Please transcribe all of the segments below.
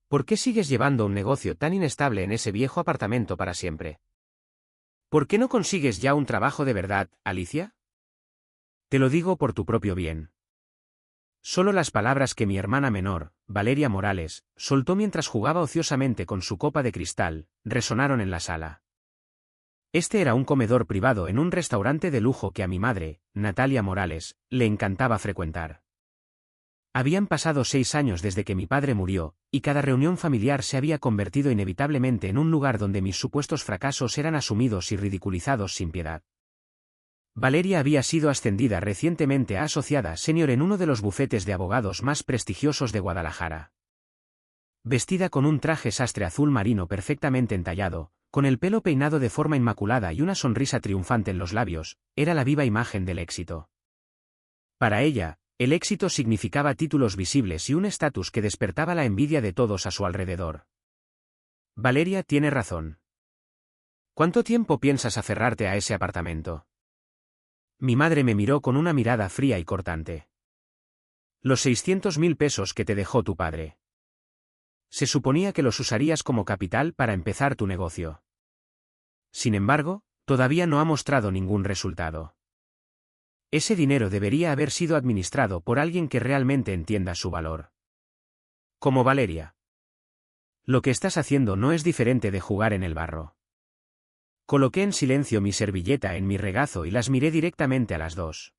¿Por qué sigues llevando un negocio tan inestable en ese viejo apartamento para siempre? ¿Por qué no consigues ya un trabajo de verdad, Alicia? Te lo digo por tu propio bien. Solo las palabras que mi hermana menor, Valeria Morales, soltó mientras jugaba ociosamente con su copa de cristal, resonaron en la sala. Este era un comedor privado en un restaurante de lujo que a mi madre, Natalia Morales, le encantaba frecuentar. Habían pasado 6 años desde que mi padre murió, y cada reunión familiar se había convertido inevitablemente en un lugar donde mis supuestos fracasos eran asumidos y ridiculizados sin piedad. Valeria había sido ascendida recientemente a asociada senior en uno de los bufetes de abogados más prestigiosos de Guadalajara. Vestida con un traje sastre azul marino perfectamente entallado, con el pelo peinado de forma inmaculada y una sonrisa triunfante en los labios, era la viva imagen del éxito. Para ella, el éxito significaba títulos visibles y un estatus que despertaba la envidia de todos a su alrededor. Valeria tiene razón. ¿Cuánto tiempo piensas aferrarte a ese apartamento? Mi madre me miró con una mirada fría y cortante. Los 600.000 pesos que te dejó tu padre. Se suponía que los usarías como capital para empezar tu negocio. Sin embargo, todavía no ha mostrado ningún resultado. Ese dinero debería haber sido administrado por alguien que realmente entienda su valor. Como Valeria. Lo que estás haciendo no es diferente de jugar en el barro. Coloqué en silencio mi servilleta en mi regazo y las miré directamente a las dos.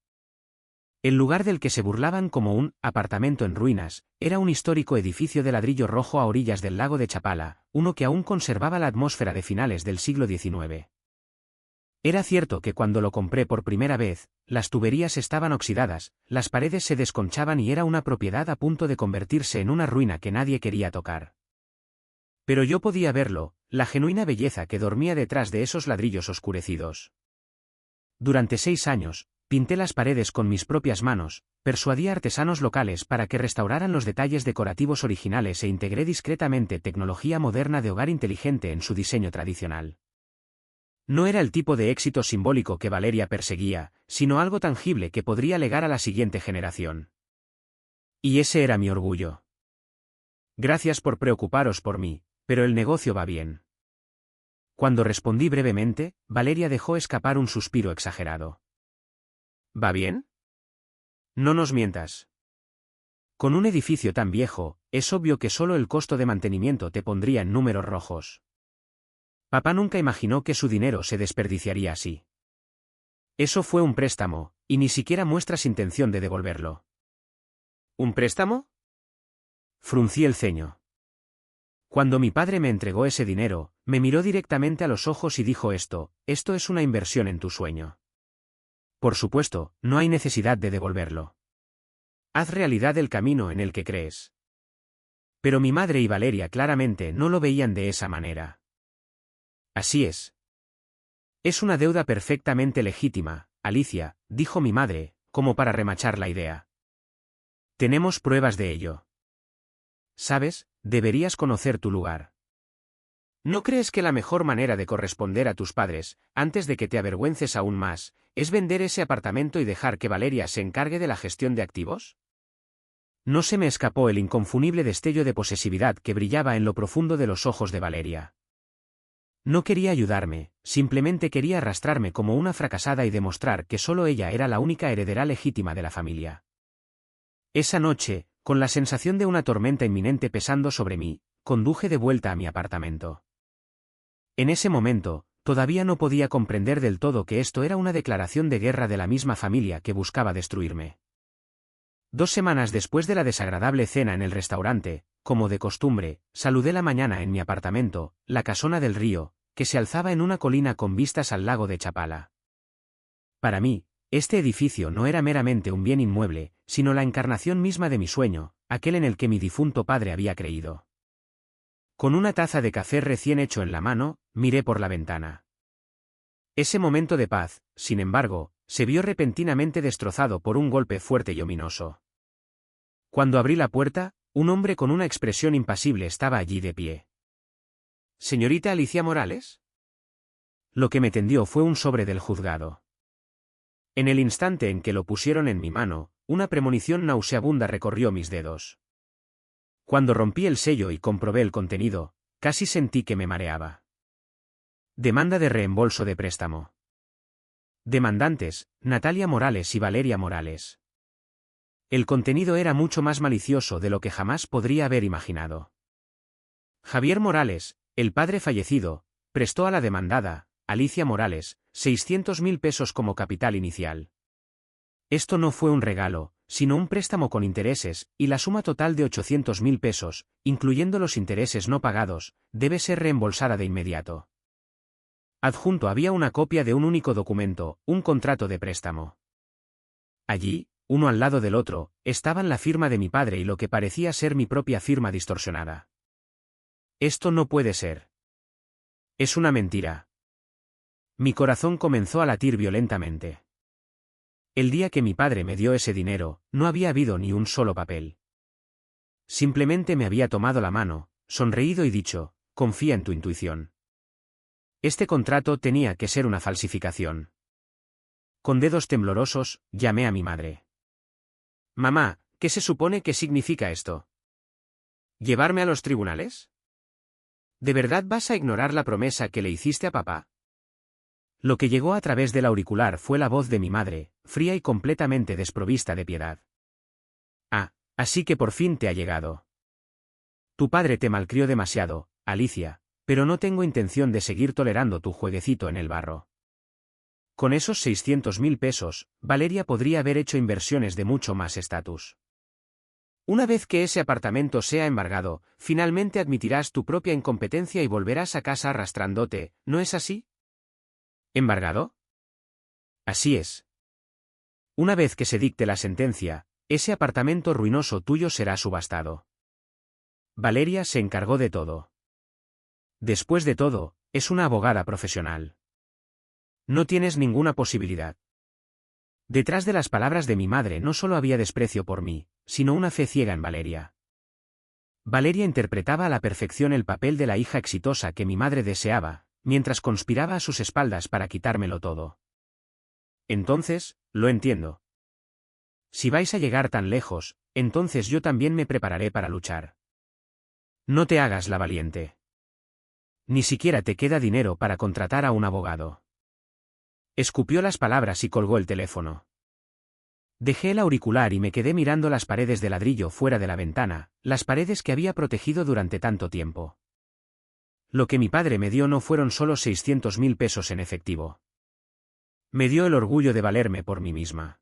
El lugar del que se burlaban como un apartamento en ruinas, era un histórico edificio de ladrillo rojo a orillas del lago de Chapala, uno que aún conservaba la atmósfera de finales del siglo XIX. Era cierto que cuando lo compré por primera vez, las tuberías estaban oxidadas, las paredes se desconchaban y era una propiedad a punto de convertirse en una ruina que nadie quería tocar. Pero yo podía verlo, la genuina belleza que dormía detrás de esos ladrillos oscurecidos. Durante 6 años, pinté las paredes con mis propias manos, persuadí a artesanos locales para que restauraran los detalles decorativos originales e integré discretamente tecnología moderna de hogar inteligente en su diseño tradicional. No era el tipo de éxito simbólico que Valeria perseguía, sino algo tangible que podría legar a la siguiente generación. Y ese era mi orgullo. Gracias por preocuparos por mí, pero el negocio va bien. Cuando respondí brevemente, Valeria dejó escapar un suspiro exagerado. ¿Va bien? No nos mientas. Con un edificio tan viejo, es obvio que solo el costo de mantenimiento te pondría en números rojos. Papá nunca imaginó que su dinero se desperdiciaría así. Eso fue un préstamo, y ni siquiera muestras intención de devolverlo. ¿Un préstamo? Fruncí el ceño. Cuando mi padre me entregó ese dinero, me miró directamente a los ojos y dijo esto es una inversión en tu sueño. Por supuesto, no hay necesidad de devolverlo. Haz realidad el camino en el que crees. Pero mi madre y Valeria claramente no lo veían de esa manera. Así es. Es una deuda perfectamente legítima, Alicia, dijo mi madre, como para remachar la idea. Tenemos pruebas de ello. ¿Sabes? Deberías conocer tu lugar. ¿No crees que la mejor manera de corresponder a tus padres, antes de que te avergüences aún más, es vender ese apartamento y dejar que Valeria se encargue de la gestión de activos? No se me escapó el inconfundible destello de posesividad que brillaba en lo profundo de los ojos de Valeria. No quería ayudarme, simplemente quería arrastrarme como una fracasada y demostrar que solo ella era la única heredera legítima de la familia. Esa noche, con la sensación de una tormenta inminente pesando sobre mí, conduje de vuelta a mi apartamento. En ese momento, todavía no podía comprender del todo que esto era una declaración de guerra de la misma familia que buscaba destruirme. 2 semanas después de la desagradable cena en el restaurante, como de costumbre, saludé la mañana en mi apartamento, la casona del río, que se alzaba en una colina con vistas al lago de Chapala. Para mí, este edificio no era meramente un bien inmueble, sino la encarnación misma de mi sueño, aquel en el que mi difunto padre había creído. Con una taza de café recién hecho en la mano, miré por la ventana. Ese momento de paz, sin embargo, se vio repentinamente destrozado por un golpe fuerte y ominoso. Cuando abrí la puerta, un hombre con una expresión impasible estaba allí de pie. ¿Señorita Alicia Morales? Lo que me tendió fue un sobre del juzgado. En el instante en que lo pusieron en mi mano, una premonición nauseabunda recorrió mis dedos. Cuando rompí el sello y comprobé el contenido, casi sentí que me mareaba. Demanda de reembolso de préstamo. Demandantes, Natalia Morales y Valeria Morales. El contenido era mucho más malicioso de lo que jamás podría haber imaginado. Javier Morales, el padre fallecido, prestó a la demandada, Alicia Morales, 600.000 pesos como capital inicial. Esto no fue un regalo, sino un préstamo con intereses, y la suma total de 800.000 pesos, incluyendo los intereses no pagados, debe ser reembolsada de inmediato. Adjunto había una copia de un único documento, un contrato de préstamo. Allí, uno al lado del otro, estaban la firma de mi padre y lo que parecía ser mi propia firma distorsionada. Esto no puede ser. Es una mentira. Mi corazón comenzó a latir violentamente. El día que mi padre me dio ese dinero, no había habido ni un solo papel. Simplemente me había tomado la mano, sonreído y dicho, confía en tu intuición. Este contrato tenía que ser una falsificación. Con dedos temblorosos, llamé a mi madre. Mamá, ¿qué se supone que significa esto? ¿Llevarme a los tribunales? ¿De verdad vas a ignorar la promesa que le hiciste a papá? Lo que llegó a través del auricular fue la voz de mi madre, fría y completamente desprovista de piedad. Ah, así que por fin te ha llegado. Tu padre te malcrió demasiado, Alicia, pero no tengo intención de seguir tolerando tu jueguecito en el barro. Con esos 600.000 pesos, Valeria podría haber hecho inversiones de mucho más estatus. Una vez que ese apartamento sea embargado, finalmente admitirás tu propia incompetencia y volverás a casa arrastrándote, ¿no es así? ¿Embargado? Así es. Una vez que se dicte la sentencia, ese apartamento ruinoso tuyo será subastado. Valeria se encargó de todo. Después de todo, es una abogada profesional. No tienes ninguna posibilidad. Detrás de las palabras de mi madre no solo había desprecio por mí, sino una fe ciega en Valeria. Valeria interpretaba a la perfección el papel de la hija exitosa que mi madre deseaba, mientras conspiraba a sus espaldas para quitármelo todo. Entonces, lo entiendo. Si vais a llegar tan lejos, entonces yo también me prepararé para luchar. No te hagas la valiente. Ni siquiera te queda dinero para contratar a un abogado. Escupió las palabras y colgó el teléfono. Dejé el auricular y me quedé mirando las paredes de ladrillo fuera de la ventana, las paredes que había protegido durante tanto tiempo. Lo que mi padre me dio no fueron solo 600.000 pesos en efectivo. Me dio el orgullo de valerme por mí misma.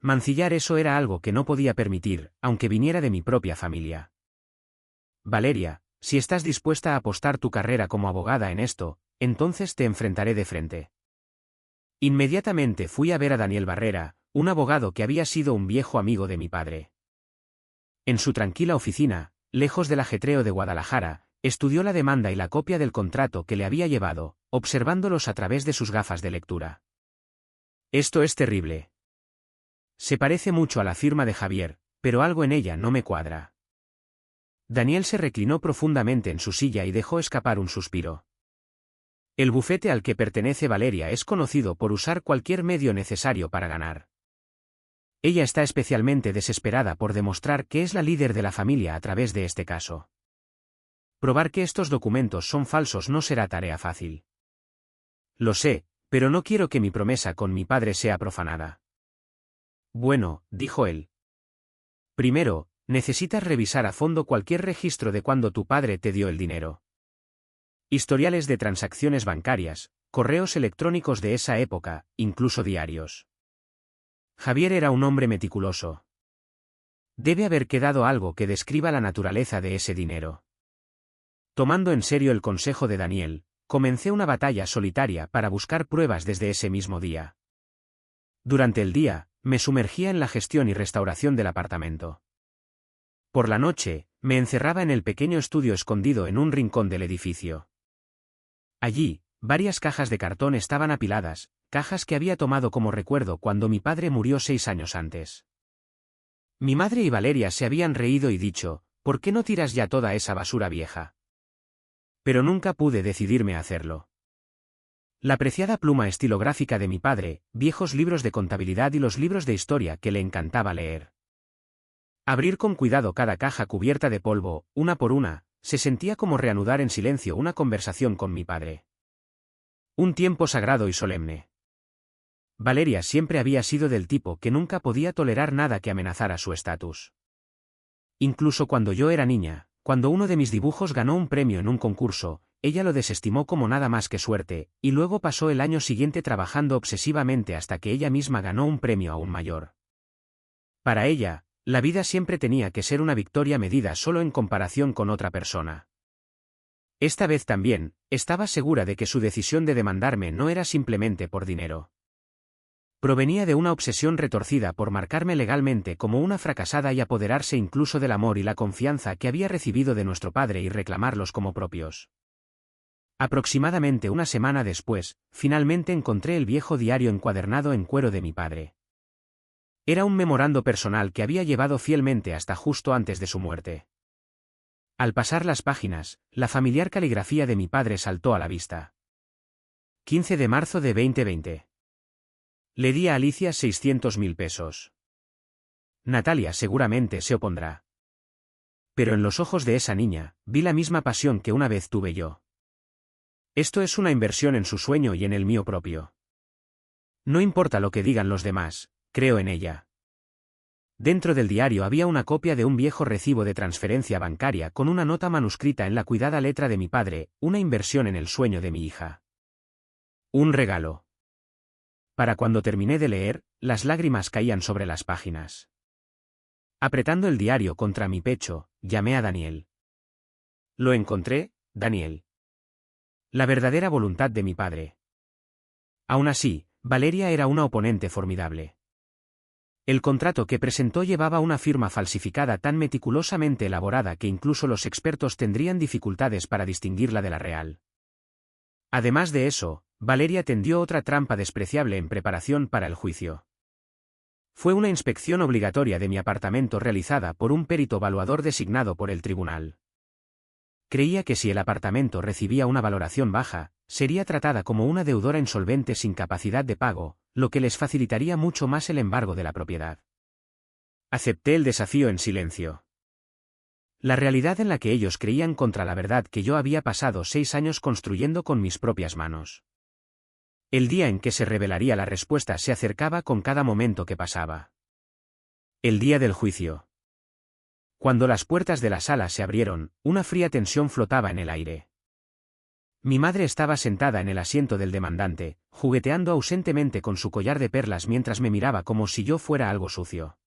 Mancillar eso era algo que no podía permitir, aunque viniera de mi propia familia. Valeria, si estás dispuesta a apostar tu carrera como abogada en esto, entonces te enfrentaré de frente. Inmediatamente fui a ver a Daniel Barrera, un abogado que había sido un viejo amigo de mi padre. En su tranquila oficina, lejos del ajetreo de Guadalajara, estudió la demanda y la copia del contrato que le había llevado, observándolos a través de sus gafas de lectura. Esto es terrible. Se parece mucho a la firma de Javier, pero algo en ella no me cuadra. Daniel se reclinó profundamente en su silla y dejó escapar un suspiro. El bufete al que pertenece Valeria es conocido por usar cualquier medio necesario para ganar. Ella está especialmente desesperada por demostrar que es la líder de la familia a través de este caso. Probar que estos documentos son falsos no será tarea fácil. Lo sé, pero no quiero que mi promesa con mi padre sea profanada. Bueno, dijo él. Primero, necesitas revisar a fondo cualquier registro de cuando tu padre te dio el dinero. Historiales de transacciones bancarias, correos electrónicos de esa época, incluso diarios. Javier era un hombre meticuloso. Debe haber quedado algo que describa la naturaleza de ese dinero. Tomando en serio el consejo de Daniel, comencé una batalla solitaria para buscar pruebas desde ese mismo día. Durante el día, me sumergía en la gestión y restauración del apartamento. Por la noche, me encerraba en el pequeño estudio escondido en un rincón del edificio. Allí, varias cajas de cartón estaban apiladas, cajas que había tomado como recuerdo cuando mi padre murió 6 años antes. Mi madre y Valeria se habían reído y dicho, ¿por qué no tiras ya toda esa basura vieja? Pero nunca pude decidirme a hacerlo. La preciada pluma estilográfica de mi padre, viejos libros de contabilidad y los libros de historia que le encantaba leer. Abrir con cuidado cada caja cubierta de polvo, una por una, se sentía como reanudar en silencio una conversación con mi padre. Un tiempo sagrado y solemne. Valeria siempre había sido del tipo que nunca podía tolerar nada que amenazara su estatus. Incluso cuando yo era niña, cuando uno de mis dibujos ganó un premio en un concurso, ella lo desestimó como nada más que suerte, y luego pasó el año siguiente trabajando obsesivamente hasta que ella misma ganó un premio aún mayor. Para ella, la vida siempre tenía que ser una victoria medida solo en comparación con otra persona. Esta vez también, estaba segura de que su decisión de demandarme no era simplemente por dinero. Provenía de una obsesión retorcida por marcarme legalmente como una fracasada y apoderarse incluso del amor y la confianza que había recibido de nuestro padre y reclamarlos como propios. Aproximadamente una semana después, finalmente encontré el viejo diario encuadernado en cuero de mi padre. Era un memorando personal que había llevado fielmente hasta justo antes de su muerte. Al pasar las páginas, la familiar caligrafía de mi padre saltó a la vista. 15 de marzo de 2020. Le di a Alicia 600.000 pesos. Natalia seguramente se opondrá. Pero en los ojos de esa niña, vi la misma pasión que una vez tuve yo. Esto es una inversión en su sueño y en el mío propio. No importa lo que digan los demás, creo en ella. Dentro del diario había una copia de un viejo recibo de transferencia bancaria con una nota manuscrita en la cuidada letra de mi padre, una inversión en el sueño de mi hija. Un regalo. Para cuando terminé de leer, las lágrimas caían sobre las páginas. Apretando el diario contra mi pecho, llamé a Daniel. Lo encontré, Daniel. La verdadera voluntad de mi padre. Aún así, Valeria era una oponente formidable. El contrato que presentó llevaba una firma falsificada tan meticulosamente elaborada que incluso los expertos tendrían dificultades para distinguirla de la real. Además de eso, Valeria tendió otra trampa despreciable en preparación para el juicio. Fue una inspección obligatoria de mi apartamento realizada por un perito evaluador designado por el tribunal. Creía que si el apartamento recibía una valoración baja, sería tratada como una deudora insolvente sin capacidad de pago, lo que les facilitaría mucho más el embargo de la propiedad. Acepté el desafío en silencio. La realidad en la que ellos creían contra la verdad que yo había pasado 6 años construyendo con mis propias manos. El día en que se revelaría la respuesta se acercaba con cada momento que pasaba. El día del juicio. Cuando las puertas de la sala se abrieron, una fría tensión flotaba en el aire. Mi madre estaba sentada en el asiento del demandante, jugueteando ausentemente con su collar de perlas mientras me miraba como si yo fuera algo sucio.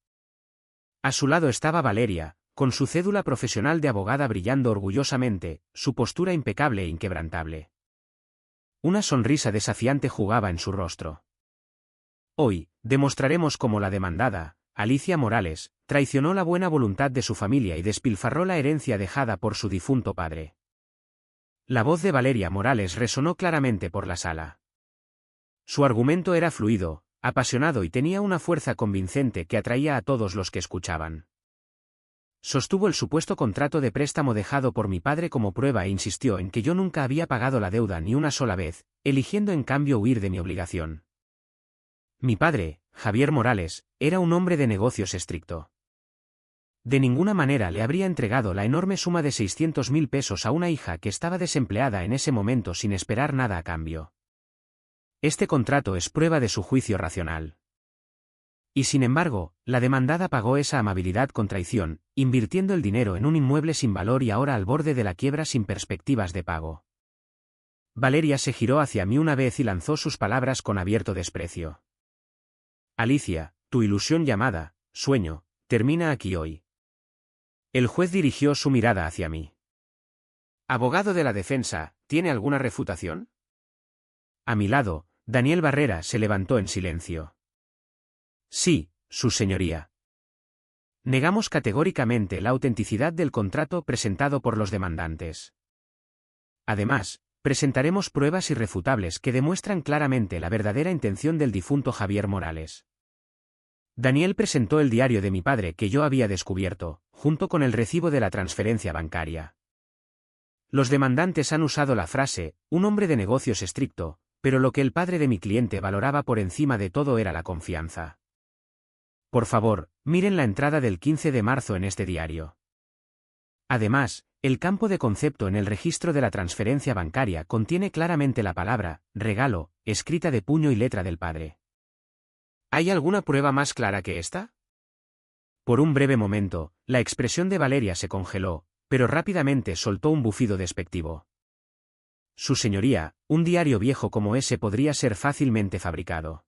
A su lado estaba Valeria, con su cédula profesional de abogada brillando orgullosamente, su postura impecable e inquebrantable. Una sonrisa desafiante jugaba en su rostro. Hoy, demostraremos cómo la demandada, Alicia Morales, traicionó la buena voluntad de su familia y despilfarró la herencia dejada por su difunto padre. La voz de Valeria Morales resonó claramente por la sala. Su argumento era fluido, apasionado y tenía una fuerza convincente que atraía a todos los que escuchaban. Sostuvo el supuesto contrato de préstamo dejado por mi padre como prueba e insistió en que yo nunca había pagado la deuda ni una sola vez, eligiendo en cambio huir de mi obligación. Mi padre, Javier Morales, era un hombre de negocios estricto. De ninguna manera le habría entregado la enorme suma de 600.000 pesos a una hija que estaba desempleada en ese momento sin esperar nada a cambio. Este contrato es prueba de su juicio racional. Y sin embargo, la demandada pagó esa amabilidad con traición, invirtiendo el dinero en un inmueble sin valor y ahora al borde de la quiebra sin perspectivas de pago. Valeria se giró hacia mí una vez y lanzó sus palabras con abierto desprecio. Alicia, tu ilusión llamada, sueño, termina aquí hoy. El juez dirigió su mirada hacia mí. Abogado de la defensa, ¿tiene alguna refutación? A mi lado, Daniel Barrera se levantó en silencio. Sí, su señoría. Negamos categóricamente la autenticidad del contrato presentado por los demandantes. Además, presentaremos pruebas irrefutables que demuestran claramente la verdadera intención del difunto Javier Morales. Daniel presentó el diario de mi padre que yo había descubierto, junto con el recibo de la transferencia bancaria. Los demandantes han usado la frase, un hombre de negocios estricto, pero lo que el padre de mi cliente valoraba por encima de todo era la confianza. Por favor, miren la entrada del 15 de marzo en este diario. Además, el campo de concepto en el registro de la transferencia bancaria contiene claramente la palabra regalo, escrita de puño y letra del padre. ¿Hay alguna prueba más clara que esta? Por un breve momento, la expresión de Valeria se congeló, pero rápidamente soltó un bufido despectivo. Su señoría, un diario viejo como ese podría ser fácilmente fabricado.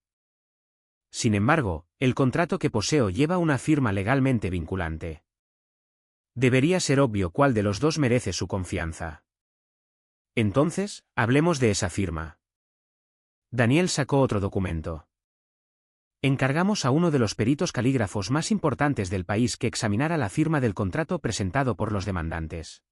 Sin embargo, el contrato que poseo lleva una firma legalmente vinculante. Debería ser obvio cuál de los dos merece su confianza. Entonces, hablemos de esa firma. Daniel sacó otro documento. Encargamos a uno de los peritos calígrafos más importantes del país que examinara la firma del contrato presentado por los demandantes.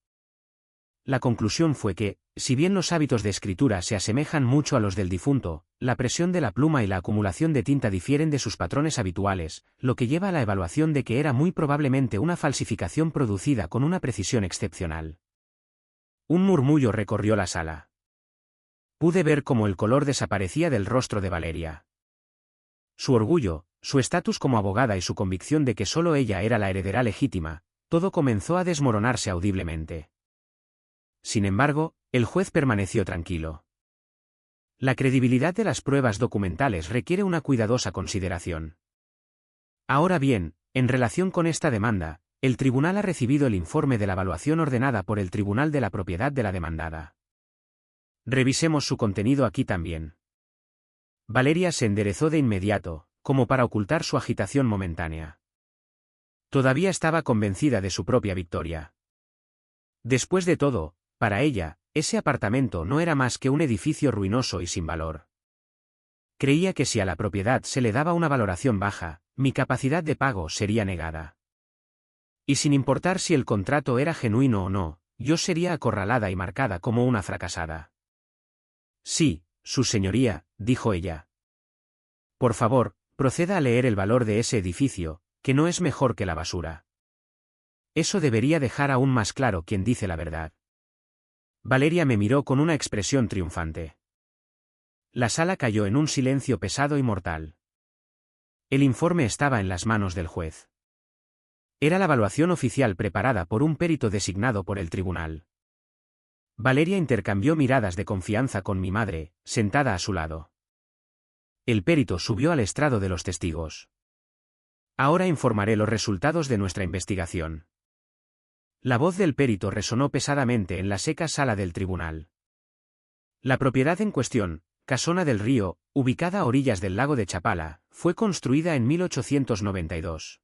La conclusión fue que, si bien los hábitos de escritura se asemejan mucho a los del difunto, la presión de la pluma y la acumulación de tinta difieren de sus patrones habituales, lo que lleva a la evaluación de que era muy probablemente una falsificación producida con una precisión excepcional. Un murmullo recorrió la sala. Pude ver cómo el color desaparecía del rostro de Valeria. Su orgullo, su estatus como abogada y su convicción de que solo ella era la heredera legítima, todo comenzó a desmoronarse audiblemente. Sin embargo, el juez permaneció tranquilo. La credibilidad de las pruebas documentales requiere una cuidadosa consideración. Ahora bien, en relación con esta demanda, el tribunal ha recibido el informe de la evaluación ordenada por el Tribunal de la Propiedad de la demandada. Revisemos su contenido aquí también. Valeria se enderezó de inmediato, como para ocultar su agitación momentánea. Todavía estaba convencida de su propia victoria. Después de todo, para ella, ese apartamento no era más que un edificio ruinoso y sin valor. Creía que si a la propiedad se le daba una valoración baja, mi capacidad de pago sería negada. Y sin importar si el contrato era genuino o no, yo sería acorralada y marcada como una fracasada. Sí, su señoría, dijo ella. Por favor, proceda a leer el valor de ese edificio, que no es mejor que la basura. Eso debería dejar aún más claro quién dice la verdad. Valeria me miró con una expresión triunfante. La sala cayó en un silencio pesado y mortal. El informe estaba en las manos del juez. Era la evaluación oficial preparada por un perito designado por el tribunal. Valeria intercambió miradas de confianza con mi madre, sentada a su lado. El perito subió al estrado de los testigos. Ahora informaré los resultados de nuestra investigación. La voz del perito resonó pesadamente en la seca sala del tribunal. La propiedad en cuestión, Casona del Río, ubicada a orillas del lago de Chapala, fue construida en 1892.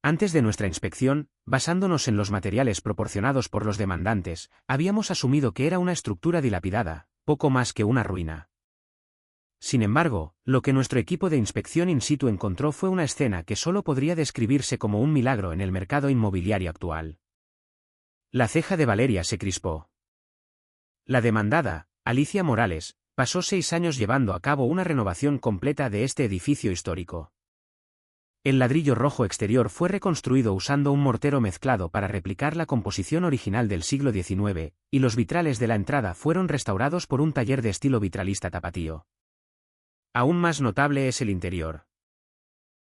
Antes de nuestra inspección, basándonos en los materiales proporcionados por los demandantes, habíamos asumido que era una estructura dilapidada, poco más que una ruina. Sin embargo, lo que nuestro equipo de inspección in situ encontró fue una escena que solo podría describirse como un milagro en el mercado inmobiliario actual. La ceja de Valeria se crispó. La demandada, Alicia Morales, pasó 6 años llevando a cabo una renovación completa de este edificio histórico. El ladrillo rojo exterior fue reconstruido usando un mortero mezclado para replicar la composición original del siglo XIX, y los vitrales de la entrada fueron restaurados por un taller de estilo vitralista tapatío. Aún más notable es el interior.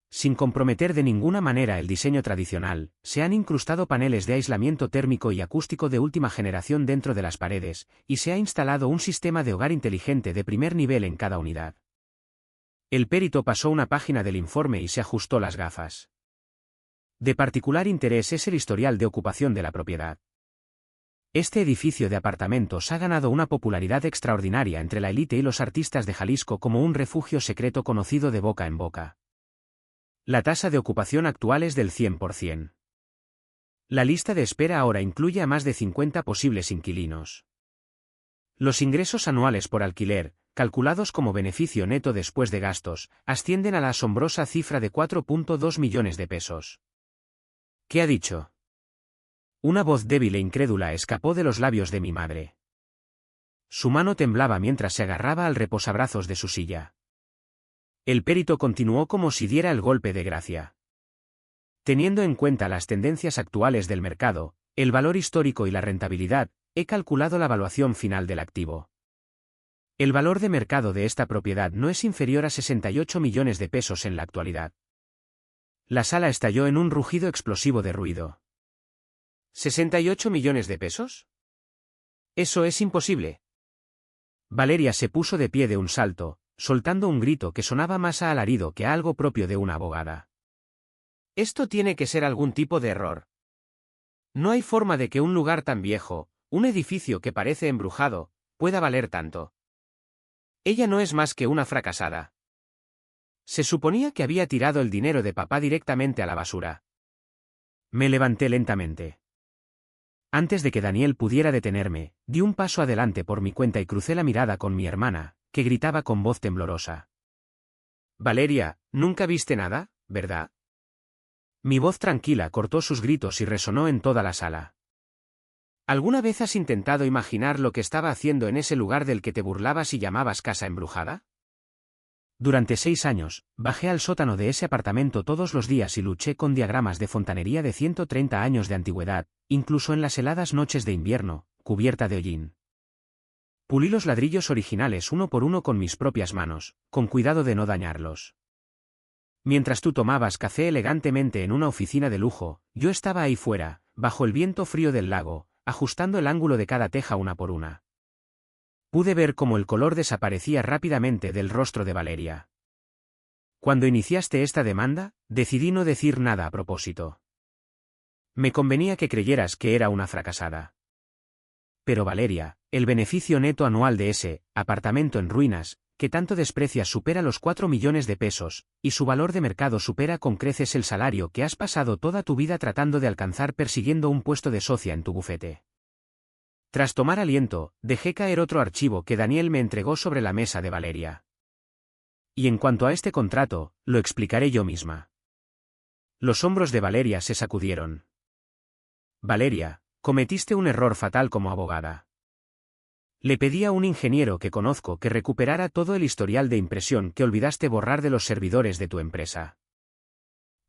Sin comprometer de ninguna manera el diseño tradicional, se han incrustado paneles de aislamiento térmico y acústico de última generación dentro de las paredes, y se ha instalado un sistema de hogar inteligente de primer nivel en cada unidad. El perito pasó una página del informe y se ajustó las gafas. De particular interés es el historial de ocupación de la propiedad. Este edificio de apartamentos ha ganado una popularidad extraordinaria entre la élite y los artistas de Jalisco como un refugio secreto conocido de boca en boca. La tasa de ocupación actual es del 100%. La lista de espera ahora incluye a más de 50 posibles inquilinos. Los ingresos anuales por alquiler, calculados como beneficio neto después de gastos, ascienden a la asombrosa cifra de 4.2 millones de pesos. ¿Qué ha dicho? Una voz débil e incrédula escapó de los labios de mi madre. Su mano temblaba mientras se agarraba al reposabrazos de su silla. El perito continuó como si diera el golpe de gracia. Teniendo en cuenta las tendencias actuales del mercado, el valor histórico y la rentabilidad, he calculado la valuación final del activo. El valor de mercado de esta propiedad no es inferior a 68 millones de pesos en la actualidad. La sala estalló en un rugido explosivo de ruido. ¿68 millones de pesos? Eso es imposible. Valeria se puso de pie de un salto, soltando un grito que sonaba más a alarido que a algo propio de una abogada. Esto tiene que ser algún tipo de error. No hay forma de que un lugar tan viejo, un edificio que parece embrujado, pueda valer tanto. Ella no es más que una fracasada. Se suponía que había tirado el dinero de papá directamente a la basura. Me levanté lentamente. Antes de que Daniel pudiera detenerme, di un paso adelante por mi cuenta y crucé la mirada con mi hermana, que gritaba con voz temblorosa. Valeria, ¿nunca viste nada, verdad? Mi voz tranquila cortó sus gritos y resonó en toda la sala. ¿Alguna vez has intentado imaginar lo que estaba haciendo en ese lugar del que te burlabas y llamabas casa embrujada? Durante 6 años, bajé al sótano de ese apartamento todos los días y luché con diagramas de fontanería de 130 años de antigüedad, incluso en las heladas noches de invierno, cubierta de hollín. Pulí los ladrillos originales uno por uno con mis propias manos, con cuidado de no dañarlos. Mientras tú tomabas café elegantemente en una oficina de lujo, yo estaba ahí fuera, bajo el viento frío del lago, ajustando el ángulo de cada teja una por una. Pude ver cómo el color desaparecía rápidamente del rostro de Valeria. Cuando iniciaste esta demanda, decidí no decir nada a propósito. Me convenía que creyeras que era una fracasada. Pero Valeria, el beneficio neto anual de ese apartamento en ruinas, que tanto desprecias supera los 4 millones de pesos, y su valor de mercado supera con creces el salario que has pasado toda tu vida tratando de alcanzar persiguiendo un puesto de socia en tu bufete. Tras tomar aliento, dejé caer otro archivo que Daniel me entregó sobre la mesa de Valeria. Y en cuanto a este contrato, lo explicaré yo misma. Los hombros de Valeria se sacudieron. Valeria, cometiste un error fatal como abogada. Le pedí a un ingeniero que conozco que recuperara todo el historial de impresión que olvidaste borrar de los servidores de tu empresa.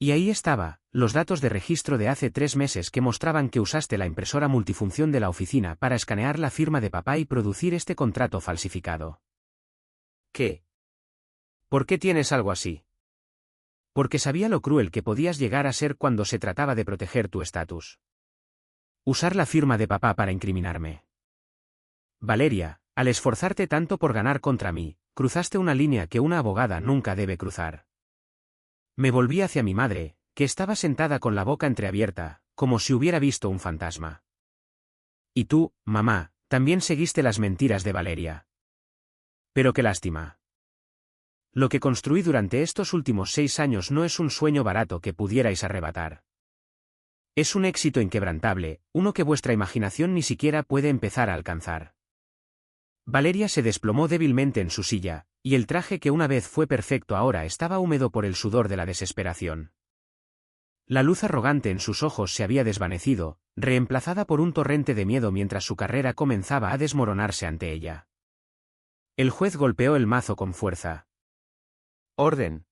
Y ahí estaba, los datos de registro de hace 3 meses que mostraban que usaste la impresora multifunción de la oficina para escanear la firma de papá y producir este contrato falsificado. ¿Qué? ¿Por qué tienes algo así? Porque sabía lo cruel que podías llegar a ser cuando se trataba de proteger tu estatus. Usar la firma de papá para incriminarme. Valeria, al esforzarte tanto por ganar contra mí, cruzaste una línea que una abogada nunca debe cruzar. Me volví hacia mi madre, que estaba sentada con la boca entreabierta, como si hubiera visto un fantasma. Y tú, mamá, también seguiste las mentiras de Valeria. Pero qué lástima. Lo que construí durante estos últimos 6 años no es un sueño barato que pudierais arrebatar. Es un éxito inquebrantable, uno que vuestra imaginación ni siquiera puede empezar a alcanzar. Valeria se desplomó débilmente en su silla, y el traje que una vez fue perfecto ahora estaba húmedo por el sudor de la desesperación. La luz arrogante en sus ojos se había desvanecido, reemplazada por un torrente de miedo mientras su carrera comenzaba a desmoronarse ante ella. El juez golpeó el mazo con fuerza. Orden.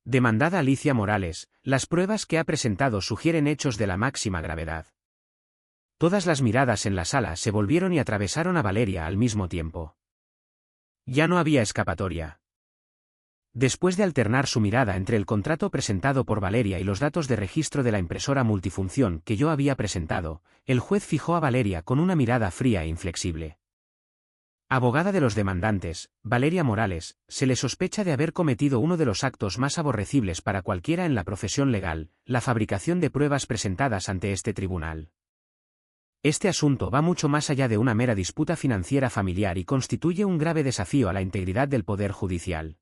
Demandada Alicia Morales, las pruebas que ha presentado sugieren hechos de la máxima gravedad. Todas las miradas en la sala se volvieron y atravesaron a Valeria al mismo tiempo. Ya no había escapatoria. Después de alternar su mirada entre el contrato presentado por Valeria y los datos de registro de la impresora multifunción que yo había presentado, el juez fijó a Valeria con una mirada fría e inflexible. Abogada de los demandantes, Valeria Morales, se le sospecha de haber cometido uno de los actos más aborrecibles para cualquiera en la profesión legal, la fabricación de pruebas presentadas ante este tribunal. Este asunto va mucho más allá de una mera disputa financiera familiar y constituye un grave desafío a la integridad del Poder Judicial.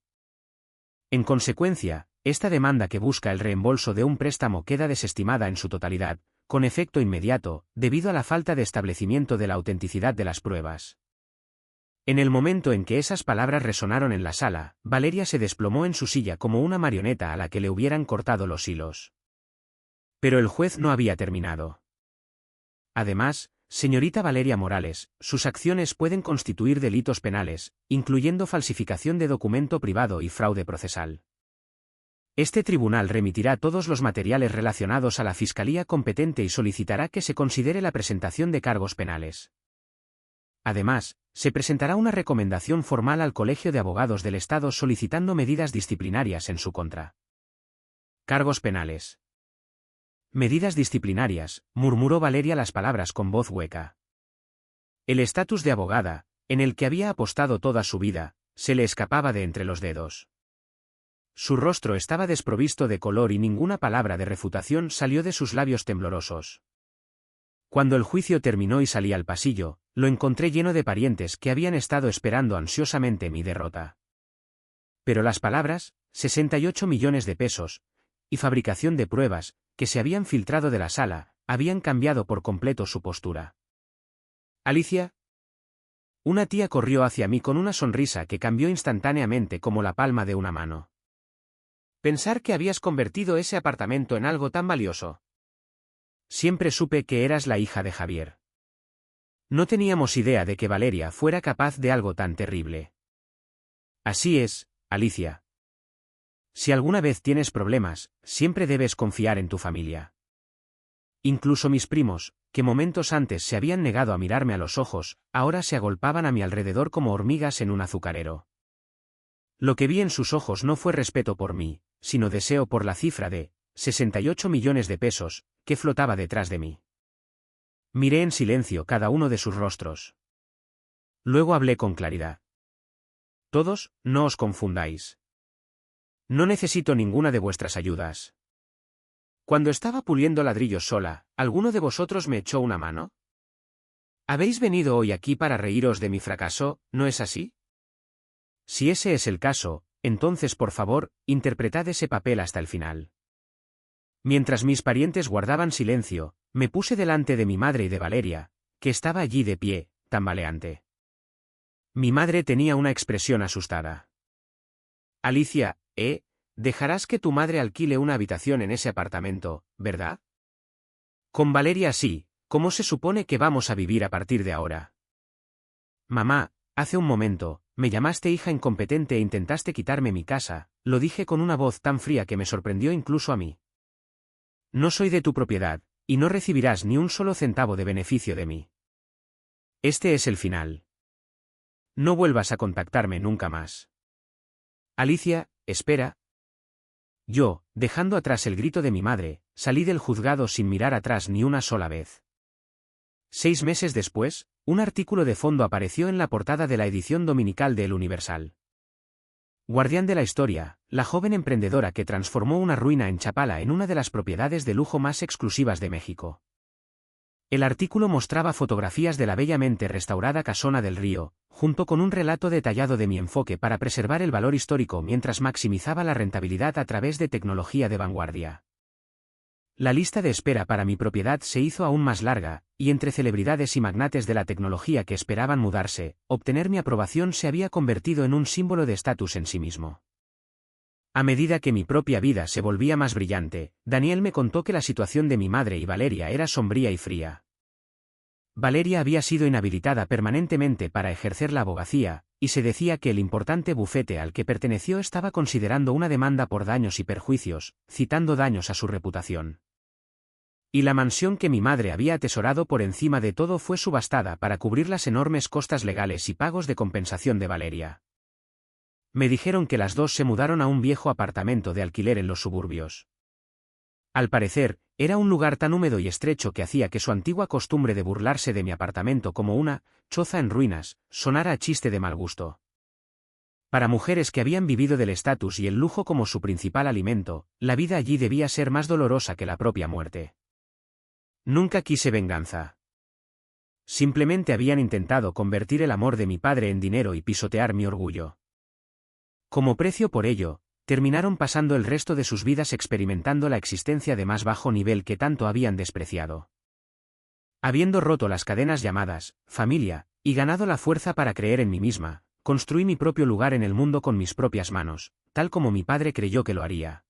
En consecuencia, esta demanda que busca el reembolso de un préstamo queda desestimada en su totalidad, con efecto inmediato, debido a la falta de establecimiento de la autenticidad de las pruebas. En el momento en que esas palabras resonaron en la sala, Valeria se desplomó en su silla como una marioneta a la que le hubieran cortado los hilos. Pero el juez no había terminado. Además, señorita Valeria Morales, sus acciones pueden constituir delitos penales, incluyendo falsificación de documento privado y fraude procesal. Este tribunal remitirá todos los materiales relacionados a la Fiscalía competente y solicitará que se considere la presentación de cargos penales. Además, se presentará una recomendación formal al Colegio de Abogados del Estado solicitando medidas disciplinarias en su contra. Cargos penales. Medidas disciplinarias, murmuró Valeria las palabras con voz hueca. El estatus de abogada, en el que había apostado toda su vida, se le escapaba de entre los dedos. Su rostro estaba desprovisto de color y ninguna palabra de refutación salió de sus labios temblorosos. Cuando el juicio terminó y salí al pasillo, lo encontré lleno de parientes que habían estado esperando ansiosamente mi derrota. Pero las palabras, 68 millones de pesos, y fabricación de pruebas, que se habían filtrado de la sala, habían cambiado por completo su postura. «Alicia». Una tía corrió hacia mí con una sonrisa que cambió instantáneamente como la palma de una mano. «Pensar que habías convertido ese apartamento en algo tan valioso. Siempre supe que eras la hija de Javier. No teníamos idea de que Valeria fuera capaz de algo tan terrible». «Así es, Alicia. Si alguna vez tienes problemas, siempre debes confiar en tu familia. Incluso mis primos, que momentos antes se habían negado a mirarme a los ojos, ahora se agolpaban a mi alrededor como hormigas en un azucarero. Lo que vi en sus ojos no fue respeto por mí, sino deseo por la cifra de 68 millones de pesos, que flotaba detrás de mí. Miré en silencio cada uno de sus rostros. Luego hablé con claridad. Todos, no os confundáis. No necesito ninguna de vuestras ayudas. Cuando estaba puliendo ladrillos sola, ¿alguno de vosotros me echó una mano? Habéis venido hoy aquí para reíros de mi fracaso, ¿no es así? Si ese es el caso, entonces por favor, interpretad ese papel hasta el final. Mientras mis parientes guardaban silencio, me puse delante de mi madre y de Valeria, que estaba allí de pie, tambaleante. Mi madre tenía una expresión asustada. Alicia, dejarás que tu madre alquile una habitación en ese apartamento, ¿verdad? Con Valeria sí, ¿cómo se supone que vamos a vivir a partir de ahora? Mamá, hace un momento, me llamaste hija incompetente e intentaste quitarme mi casa, lo dije con una voz tan fría que me sorprendió incluso a mí. No soy de tu propiedad, y no recibirás ni un solo centavo de beneficio de mí. Este es el final. No vuelvas a contactarme nunca más. Alicia, espera. Yo, dejando atrás el grito de mi madre, salí del juzgado sin mirar atrás ni una sola vez. 6 meses después, un artículo de fondo apareció en la portada de la edición dominical de El Universal. Guardián de la historia, la joven emprendedora que transformó una ruina en Chapala en una de las propiedades de lujo más exclusivas de México. El artículo mostraba fotografías de la bellamente restaurada casona del Río, junto con un relato detallado de mi enfoque para preservar el valor histórico mientras maximizaba la rentabilidad a través de tecnología de vanguardia. La lista de espera para mi propiedad se hizo aún más larga, y entre celebridades y magnates de la tecnología que esperaban mudarse, obtener mi aprobación se había convertido en un símbolo de estatus en sí mismo. A medida que mi propia vida se volvía más brillante, Daniel me contó que la situación de mi madre y Valeria era sombría y fría. Valeria había sido inhabilitada permanentemente para ejercer la abogacía, y se decía que el importante bufete al que perteneció estaba considerando una demanda por daños y perjuicios, citando daños a su reputación. Y la mansión que mi madre había atesorado por encima de todo fue subastada para cubrir las enormes costas legales y pagos de compensación de Valeria. Me dijeron que las dos se mudaron a un viejo apartamento de alquiler en los suburbios. Al parecer, era un lugar tan húmedo y estrecho que hacía que su antigua costumbre de burlarse de mi apartamento como una choza en ruinas sonara a chiste de mal gusto. Para mujeres que habían vivido del estatus y el lujo como su principal alimento, la vida allí debía ser más dolorosa que la propia muerte. Nunca quise venganza. Simplemente habían intentado convertir el amor de mi padre en dinero y pisotear mi orgullo. Como precio por ello, terminaron pasando el resto de sus vidas experimentando la existencia de más bajo nivel que tanto habían despreciado. Habiendo roto las cadenas llamadas familia, y ganado la fuerza para creer en mí misma, construí mi propio lugar en el mundo con mis propias manos, tal como mi padre creyó que lo haría.